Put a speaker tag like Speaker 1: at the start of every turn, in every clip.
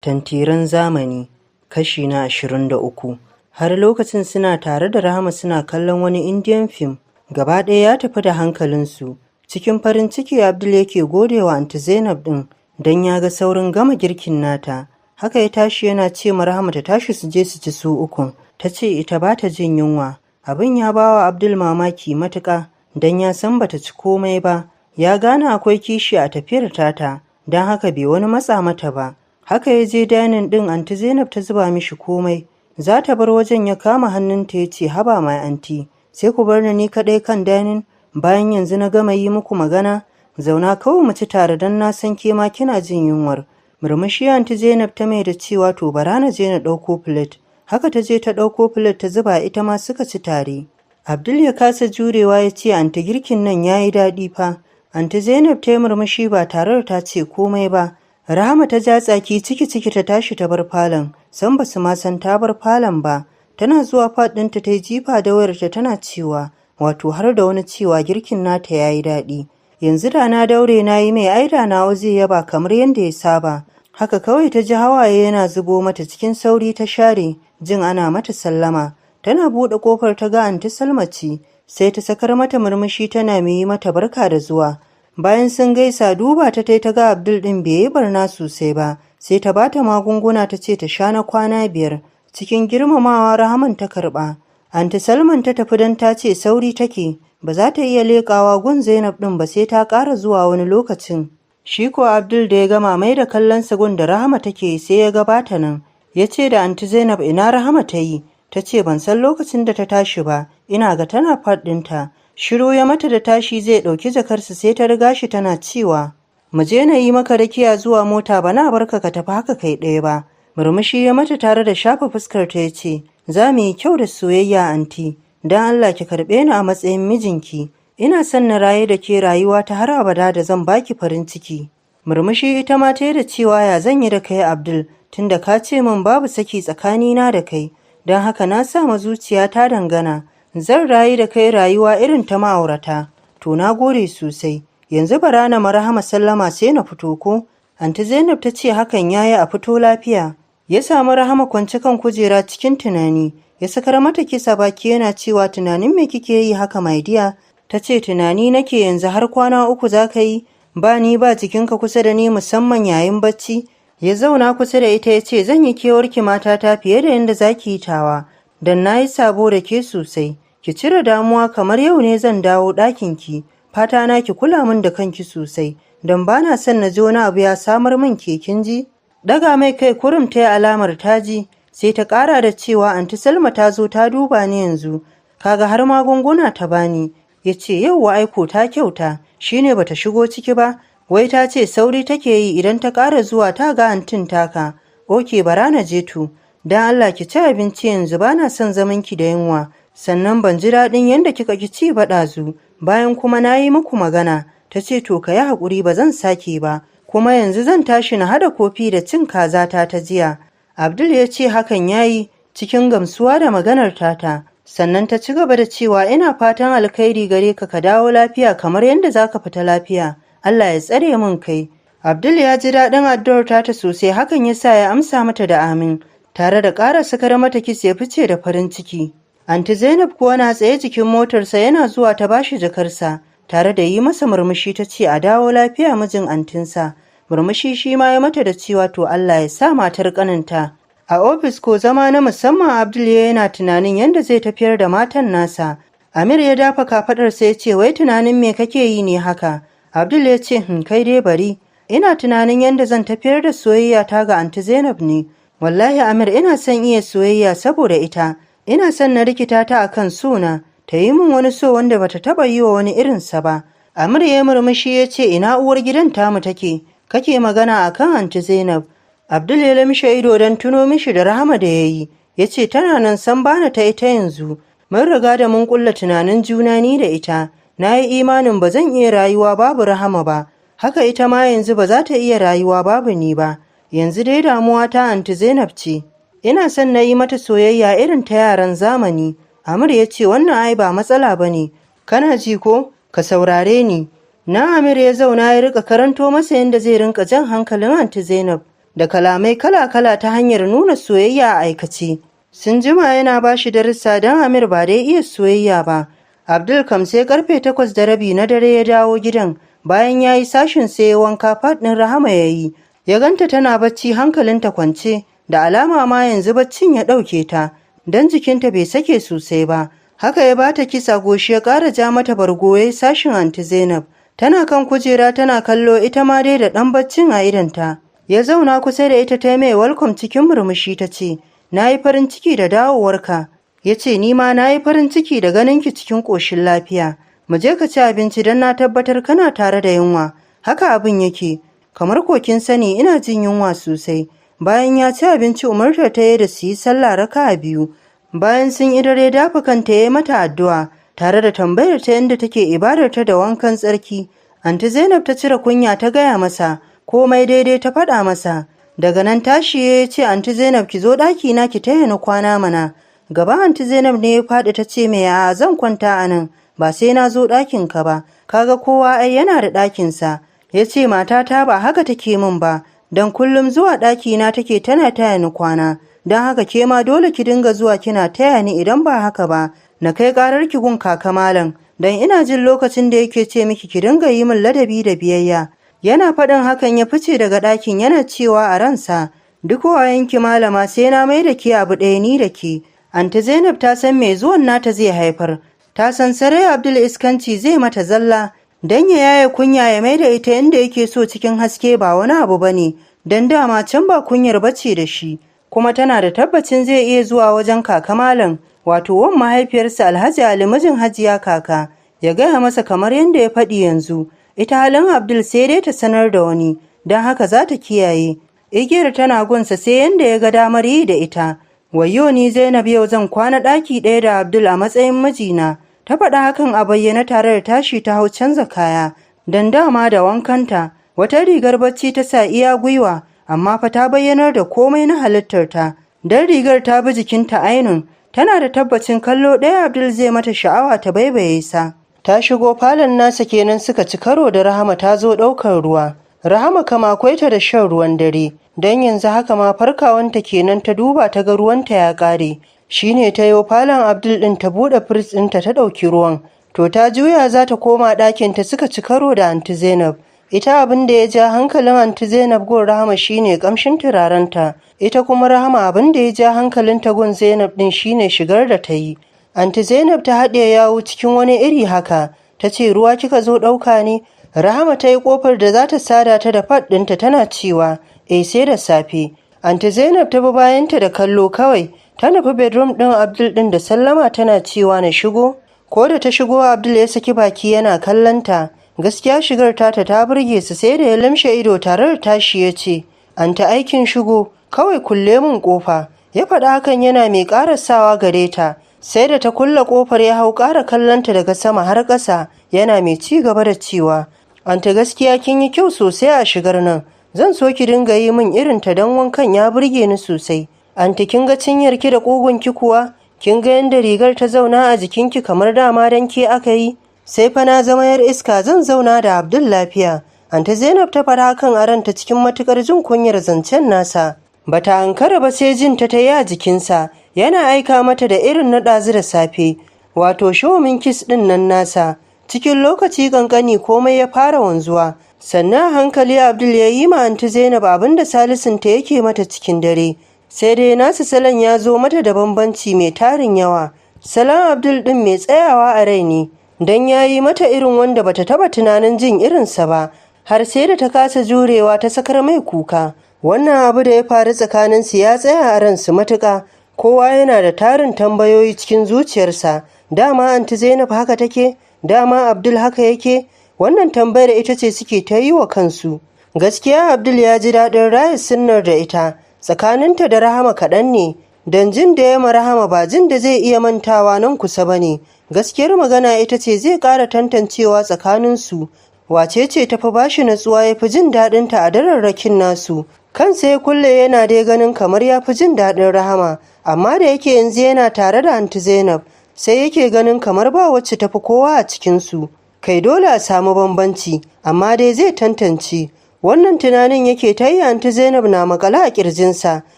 Speaker 1: Tantiran zamani kashi na 23. Har lokacin suna tare da Rahama suna kallon wani Indian film. Gaba ɗaya ya tafi da hankalinsu. Cikin farin ciki Abdul yake godewa Aunty Zainab ɗin don ya ga saurin gama girkin nata. Haka ya tashi yana ce ma Rahama ta tashi su je su ci su ukun. Ta ce ita ba ta jin yunwa. Abin ya ba wa Abdul mamaki matuƙa don ya san bata ci komai ba. Ya gane akwai kishi a tafiyar tata don haka bai wani matsa mata ba. Haka ya je dainin ɗin Aunty Zainab ta zuba mishi komai. Za ta bar wajen ya kama hannunta ya ce haba mai anti, sai ku bar ni kaɗai kan dainin bayan yanzu na gama yi muku magana. Zauna kawai mu ci tare don na san ke ma kina jin yunwar. Murmushi Aunty Zainab ta mai da cewa to bara na je na ɗauko plate. Haka ta je ta ɗauko plate ta zuba ita ma suka ci tare. Abdul ya kasa jurewa ya ce anti girkin nan ya yi daɗi fa. Aunty Zainab ta yi murmushi ba tare da ta ce komai ba. Rahama ta ja tsaki ciki ta tashi ta bar falon, san ba su ma san ta bar falon ba. Tana zuwa fat ɗinta ta yi jifa da wayarta tana cewa, wato har da wani cewa girkin nata ya yi daɗi. Yanzu da na daure na yi mai aida nawa zai yaba kamar yadda ya saba. Haka kawai ta ji hawaye yana zubo mata cikin sauri ta share, jin ana mata sallama. Tana buɗe ƙofar ta ga Aunty Salma ce, sai ta sakar mata murmushi tana mai yi mata barka da zuwa. Bayan sun gaisa duba ta ta ga Abdul ɗin bai yi barna sosai ba, sai ta bata magunguna ta ce ta sha na kwana 5. Cikin girmamawa Rahaman ta karɓa. Aunty Salman ta tafi don ta ce sauri take, ba za ta iya leƙawa gun Zainab ɗin ba sai ta ƙara zuwa wani lokacin. Shi ko Abdul da ya gama mai da kallon gun da Rahama take sai ya gabata nan. Ya ce da Aunty Zainab ina Rahama ta yi, ta ce ban san lokacin da ta tashi ba, ina ga tana fat ɗinta. Shiru ya mata da tashi zai ɗauki jakarsa sai ta riga shi tana cewa, mu je na yi maka rakiya zuwa mota ba na barka ka tafi haka kai ɗaya ba. Murmushi ya mata tare da shafa fuskar ta ya ce, za mu yi kyau da soyayya anti, don Allah ki karɓe ni a matsayin mijinki. Ina son na raye da ke rayuwa ta har abada da zan baki farin ciki. Murmushi ita ma ta yi da cewa ya zan yi da kai Abdul, tunda ka ce min babu saki tsakanina da kai, don haka na sa ma zuciya ta dangana. Zan rayu da kai rayuwa irin ta ma'aurata. To na gode sosai. Yanzu bara na marhama sallama sai na fito ko? Aunty Zainab ta ce hakan yayi a fito lafiya. Ya samu Rahama kwance kan kujera cikin tunani. Ya sakar mata kisa baki yana cewa tunanin me kike yi haka my dear? Ta ce tunani nake yanzu har kwana 3 za ka yi? Ba ni ba jikinka kusa da ni musamman yayin bacci. Ya zauna kusa da ita ya ce zan yi kewarki matata fiye da yadda za ki yi tawa. Dan na yi sabo da ke sosai. Ki cire damuwa kamar yau ne zan dawo ɗakinki. Fata na ki kula min da kanki sosai. Don ba na son na ji wani abu ya samar min kin ji. Daga mai kai kurum ta yi alamar taji. Sai ta ƙara da cewa Aunty Salma ta zo ta duba ni yanzu. Kaga har magunguna ta bani. Ya ce yauwa aiko ta kyauta. Shine bata shigo ciki ba. Wai ta ce sauri take yi idan ta ƙara zuwa ta ga antin taka. Oke bara na je to. Don Allah ki ci abinci yanzu ba na son zaman ki da yunwa. Sannan ban ji daɗin yadda kika ki ci ba ɗazu, bayan kuma na yi muku magana. Ta ce to ka yi haƙuri ba zan sake ba, kuma yanzu zan tashi na haɗa kofi da cin kazata ta jiya. Abdul ya ce hakan ya yi, cikin gamsuwa da maganar tata. Sannan ta ci gaba da cewa ina fatan alkhairi gare ka ka dawo lafiya kamar yadda za ka fita lafiya. Allah ya tsare min kai. Abdul ya ji daɗin addu'ar tata sosai hakan ya sa ya amsa mata da amin, tare da ƙara sakar mata kis ya fice da farin ciki. Aunty Zainab kuwa na tsaye jikin motarsa yana zuwa ta bashi jakarsa, tare da yi masa murmushi ta ce a dawo lafiya mijin antinsa. Murmushi shi ma ya mata da cewa to Allah ya sa matar ƙaninta. A ofis ko zama na musamman Abdul yana tunanin yadda zai tafiyar da matan nasa. Amir ya dafa kafaɗarsa ya ce wai tunanin me kake yi ne haka? Abdul ya ce kai dai bari. Ina tunanin yadda zan tafiyar da soyayya ta ga Aunty Zainab ne. Wallahi Amir ina son iya soyayya saboda ita. Ina son na rikita ta akan sona, ta yi min wani so wanda bata taba yi wa wani irinsa ba. Amir ya murmushi ya ce ina uwar gidan tamu take, kake magana akan Aunty Zainab. Abdul ya lamshe ido don tuno mishi da Rahama da ya yi, ya ce tana nan san bana ta ita yanzu. Mun riga da mun kulla tunanin juna ni da ita, na yi imanin ba zan iya rayuwa babu Rahama ba, haka ita ma yanzu ba za ta iya rayuwa babu ni ba. Yanzu dai damuwa ta Aunty Zainab ce. Ina son na yi mata soyayya irin ta yaran zamani. Amir ya ce wannan ai ba matsala ba ne. Kana ji ko? Ka saurare ni. Na Amir ya zauna ya rika karanto masa yadda zai rinka jan hankalin Aunty Zainab da kalamai kala-kala ta hanyar nuna soyayya a aikace. Sun jima yana ba shi darussa don Amir ba dai iya soyayya ba. Abdul kam sai karfe 8:30 na dare ya dawo gidan. Bayan ya yi sashin sai ya wanka fat ɗin Rahama ya yi. Ya ganta tana bacci hankalinta kwance, da alama ma yanzu baccin ya ɗauke ta, don jikinta bai sake sosai ba. Haka ya bata kisa goshi ya ƙara ja mata bargo ya yi sashin Anti Zainab. Tana kan kujera tana kallo ita ma dai da ɗan baccin a idonta. Ya zauna kusa da ita ta mai welcome cikin murmushi ta ce, "Na yi farin ciki da dawowarka." Ya ce, "Ni ma na yi farin ciki da ganinki cikin ƙoshin lafiya. Mu je ka ci abinci don na tabbatar kana tare da yunwa." Haka abin yake. Kamar kokin sani ina jin yunwa sosai. Bayan ya ci abinci umartar ta yi da su yi sallah raka'a 2. Bayan sun idar ya dafa kanta ya yi mata addu'a tare da tambayar ta yadda take ibadarta da wankan tsarki. Anti Zainab ta cire kunya ta gaya masa, komai daidai ta faɗa masa. Daga nan tashi ya ce, "Anti Zainab ki zo ɗaki na ki taya ni kwana mana." Gaba Anti Zainab ne ya faɗi ta ce mai, "A'a zan kwanta a nan, ba sai na zo ɗakin ka ba. Kaga kowa ai yana da ɗakinsa." Ya ce, "Matata ba haka take min ba, don kullum zuwa ɗaki na take tana taya ni kwana. Don haka ke ma dole ki dinga zuwa kina taya ni idan ba haka ba, na kai ƙarar ki gun kaka malam. Don ina jin lokacin da yake ce miki ki dinga yi min ladabi da biyayya." Yana faɗin hakan ya fice daga ɗakin yana cewa a ransa, "Duk wayanki malama sai na mai da ke abu ɗaya ni da ke." Anti Zainab ta san me zuwan nata zai haifar. Ta san sarai Abdul iskanci zai mata zalla. Dan ya yaye kunya ya mai da ita yanda yake so cikin haske ba wani abu bane. Dan dama can ba kunyar bace da shi. Kuma tana da tabbacin zai iya zuwa wajen kaka malam, wato wan mahaifiyarsa Alhaji Ali mijin Hajiya kaka, ya gaya masa kamar yadda ya faɗi yanzu. Ita halin Abdul sai dai ta sanar da wani, don haka za ta kiyaye. Igiyar tana gunsa sai yanda ya ga damar yi da ita. Wayyo ni Zainab yau zan kwana ɗaki ɗaya da Abdul a matsayin mijina. Ta faɗa hakan a bayyane tare da tashi ta hau canza kaya. Dan dama da wankanta, wata rigar bacci ta sa iya gwiwa, amma fa ta bayyanar da komai na halittarta. Dan rigar ta bi jikinta ainun, tana da tabbacin kallo ɗaya Abdul zai mata sha'awa ta baibaye sa. Ta shigo falon nasa kenan suka ci karo da Rahama ta zo ɗaukar ruwa. Rahama kama akwai ta da shan ruwan dare, don yanzu haka ma farkawanta kenan ta duba ta ga ruwanta ya ƙare. Shi ne ta yo falon Abdul ɗin ta buɗe firij ɗinta ta ɗauki ruwan. To ta juya za ta koma ɗakinta suka ci karo da Anti Zainab. Ita abin da ya ja hankalin Anti Zainab gun Rahama shine ƙamshin turarenta. Ita kuma Rahama abin da ya ja hankalinta gun Zainab ɗin shine shigar da ta yi. Anti Zainab ta haɗe yawu cikin wani iri haka, ta ce, "Ruwa kika zo ɗauka ne?" Rahama ta yi ƙofar da za ta sada ta da fat ɗinta tana cewa, sai da safe." Anti Zainab ta bi bayanta da kallo kawai, ta nufi bedroom ɗin Abdul ɗin da sallama tana cewa na shigo. Ko da ta shigo Abdul ya saki baki yana kallonta. Gaskiya shigar tata ta burge su sai da ya lamshe ido tare da tashi ya ce, "Anti aikin shigo, kawai kulle min ƙofa." Ya faɗa hakan yana mai ƙarasawa gare ta. Sai da ta kulle ƙofar ya hau ƙara kallonta daga sama har ƙasa yana mai ci gaba da cewa, "Anti gaskiya kin yi kyau sosai a shigar nan. Zan so ki dinga yi min irin ta don wankan ya burge ni sosai. Anti kin ga cinyarki da ƙugunki kuwa? Kin ga yadda rigar ta zauna a jikinki kamar dama don ke aka yi? Sai fa na zama yar iska zan zauna da Abdul lafiya." Anti Zainab ta faɗa hakan a ranta cikin matuƙar jin kunyar zancen nasa. Bata ankara ba sai jin ta yi a jikinsa. Yana aika mata da irin na ɗazu da safe, wato shomin kis ɗin nan nasa. Cikin lokaci ƙanƙani komai ya fara wanzuwa. Sannan hankali Abdul ya yi ma Anti Zainab abin da Salisunta yake mata cikin dare. Sai dai nasu salon ya zo mata da bambanci mai tarin yawa. Salon Abdul ɗin mai tsayawa a rai ne, don ya yi mata irin wanda bata taɓa tunanin jin irinsa ba, har sai da ta kasa jurewa ta sakar mai kuka. Wannan abu da ya faru tsakaninsu ya tsaya a ransu matuƙa. Kowa yana da tarin tambayoyi cikin zuciyarsa. Dama Anti Zainab haka take? Dama Abdul haka yake? Wannan tambayar ita ce suke ta yi wa kansu. Gaskiya Abdul ya ji daɗin raya sunnar da ita. Tsakaninta da Rahama kaɗan ne, don jin da ya ma Rahama ba jin da zai iya mantawa nan kusa ba ne. Gaskiyar magana ita ce zai ƙara tantancewa tsakaninsu. Wace ce tafi bashi natsuwa ya fi jin daɗinta a dararrakin nasu. Kansa ya kulle yana dai ganin kamar ya fi jin daɗin Rahama, amma da yake yanzu yana tare da Anti Zainab, sai yake ganin kamar ba wacce tafi kowa a cikinsu. Kai dole a samu bambanci, amma dai zai tantance. Wannan tunanin yake ta yi Anti Zainab na makale a ƙirjinsa.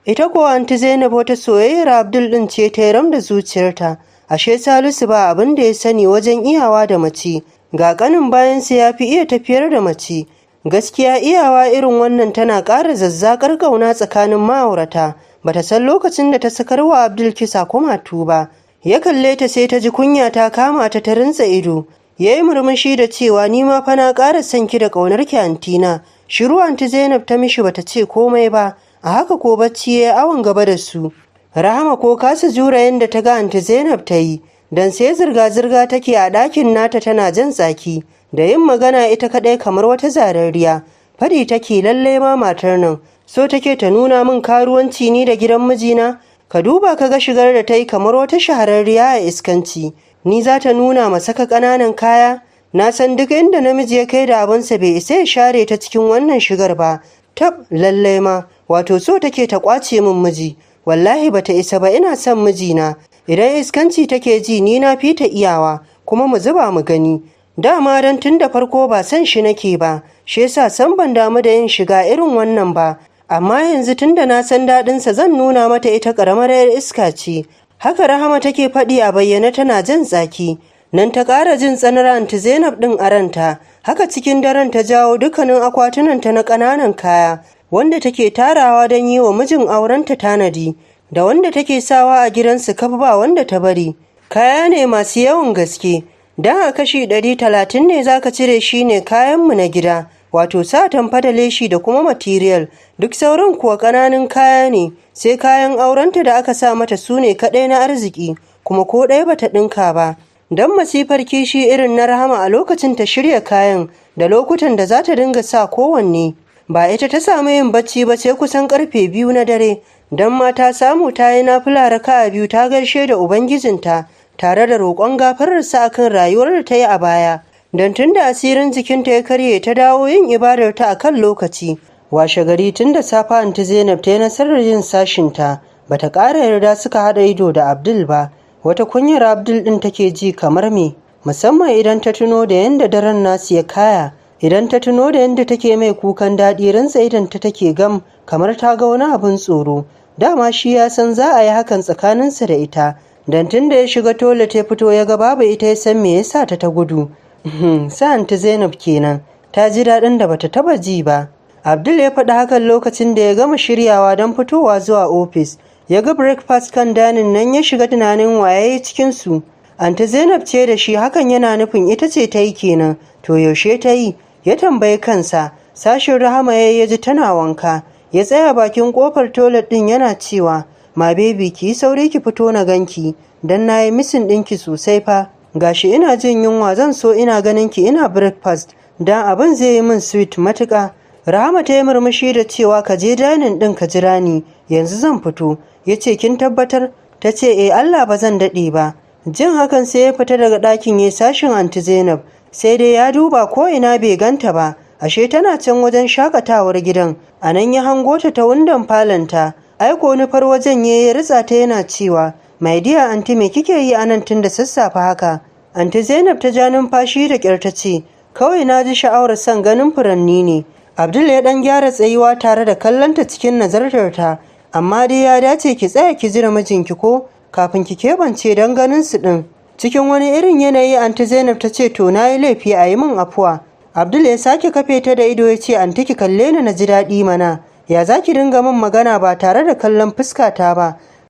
Speaker 1: Ita kuwa Anti Zainab wata soyayyar Abdul ɗin ce ta ram da zuciyarta. Ashe Salisu ba abin da ya sani wajen iyawa da mace. Ga ƙanin bayansa ya fi iya tafiyar da mace. Gaskiya iyawa irin wannan tana ƙara zazzakar ƙauna tsakanin ma'aurata. Bata san lokacin da ta sakar wa Abdul kisa kumatu ba. Ya kalle ta sai ta ji kunya ta kama ta rintsa ido. Ya yi murmushi da cewa ni ma fa na ƙara son ki da ƙaunar ki antina. Shiru Anti Zainab ta mishi bata ce komai ba. A haka ko bacci ya yi awon gaba da su. Rahama ko kasa jura yadda ta ga Anti Zainab ta yi. Dan sai zirga-zirga take a ɗakin nata tana jan tsaki. Da yin magana ita kaɗai kamar wata zarariya. Fadi take lallai ma matar nan. So take ta nuna min karuwanci ni da gidan mijina. Ka duba ka ga shigar da ta yi kamar wata shahararriya a iskanci. Ni za ta nuna ma saka ƙananan kaya? Na san duk inda namiji ya kai da abinsa bai isa ya share ta cikin wannan shigar ba. Tab lallai ma, wato so take ta ƙwace min miji. Wallahi bata isa ba ina son mijina. Idan iskanci take ji ni na fita iyawa, kuma mu zuba mu gani. Dama dan tun da farko ba san shi nake ba, shi yasa san ban damu da yin shiga irin wannan ba. Amma yanzu tun da na san daɗinsa zan nuna mata ita ƙaramar 'yar iska ce. Haka Rahama take faɗi a bayyane tana jan tsaki. Nan ta ƙara jin tsanar Anti Zainab ɗin a ranta. Haka cikin daren ta jawo dukkanin akwatunanta na ƙananan kaya, wanda take tarawa don yi wa mijin aurenta tanadi, da wanda take sawa a gidansu kaf ba wanda ta bari. Kaya ne masu yawan gaske. Dan a kashi 130 ne zaka cire shi ne kayanmu na gida, wato sa tamfa da leshi da kuma material. Duk sauran kuwa ƙananan kaya ne, sai kayan aurenta da aka sa mata su ne kaɗai na arziki, kuma ko ɗaya bata ɗinka ba. Don masifar kishi irin na Rahama a lokacin ta shirya kayan da lokutan da za ta dinga sa kowanne. Ba ita ta samu yin bacci ba sai kusan karfe 2 na dare, don ma ta samu ta yi nafila raka'a 2 ta gaishe da Ubangijinta tare da roƙon gafararsa akan rayuwar da ta yi a baya. Don tun da asirin jikinta ya karye ta dawo yin ibadarta a kan lokaci. Washe gari tun da safe Anti Zainab ta yi nasarar yin sashinta, bata ƙara yarda suka haɗa ido da Abdul ba. Wata kunyar Abdul ɗin take ji kamar me, musamman idan ta tuno da yadda daren nasu ya kaya, idan ta tuno da yadda take mai kukan daɗi rantsa idan ta take gam kamar ta ga wani abin tsoro. Dama shi ya san za a yi hakan tsakaninsa da ita, dan tun da ya shiga toilet ya fito ya ga babu ita ya san me yasa ta gudu. Sa Anti Zainab kenan, ta ji daɗin da bata taba ji ba. Abdul ya faɗi hakan lokacin da ya gama shiryawa don fitowa zuwa ofis. Ya ga breakfast kan danin nan ya shiga tunanin waye cikin su. Anti Zainab ce da shi hakan yana nufin ita ce ta yi kenan. To yaushe ta yi? Ya tambayi kansa. Sashin Rahama ya ji tana wanka. Ya tsaya bakin kofar toilet din yana cewa, "Ma baby ki sauri ki fito na ganki, dan nayi misin ɗinki sosai fa. Gashi ina jin yunwa zan so ina ganin ki ina breakfast, dan abin zai yi min sweet matuƙa." Rahama ta yi murmushi da cewa ka je dining ɗin ka jira ni, yanzu zan fito. Ya ce kin tabbatar? Ta ce Allah ba zan daɗe ba. Jin hakan sai ya fita daga ɗakin ya sashin Anti Zainab, sai dai ya duba ko ina bai ganta ba. Ashe tana can wajen shakatawar gidan. A nan ya hango ta windon falonta. Aiko nufar wajen ya ritsa ta yana cewa, "My dear Anti me kike yi anan tun da sassafe haka?" Anti Zainab ta ja numfashi da ƙyar ta ce, "Kawai na ji sha'awar son ganin furanni ne." Abdul ya ɗan gyara tsayuwa tare da kallonta cikin nazartarta. "Amma dai ya dace ki tsaya ki jira mijinki ko kafin ki keɓance don ganin su ɗin." Cikin wani irin yanayi Anti Zainab ta ce, "To na yi laifi a yi min afuwa." Abdul ya sake kafe ta da ido ya ce, "Anti ki kalle ni na ji daɗi mana. Ya za ki dinga min magana ba tare da kallon fuskata ba?"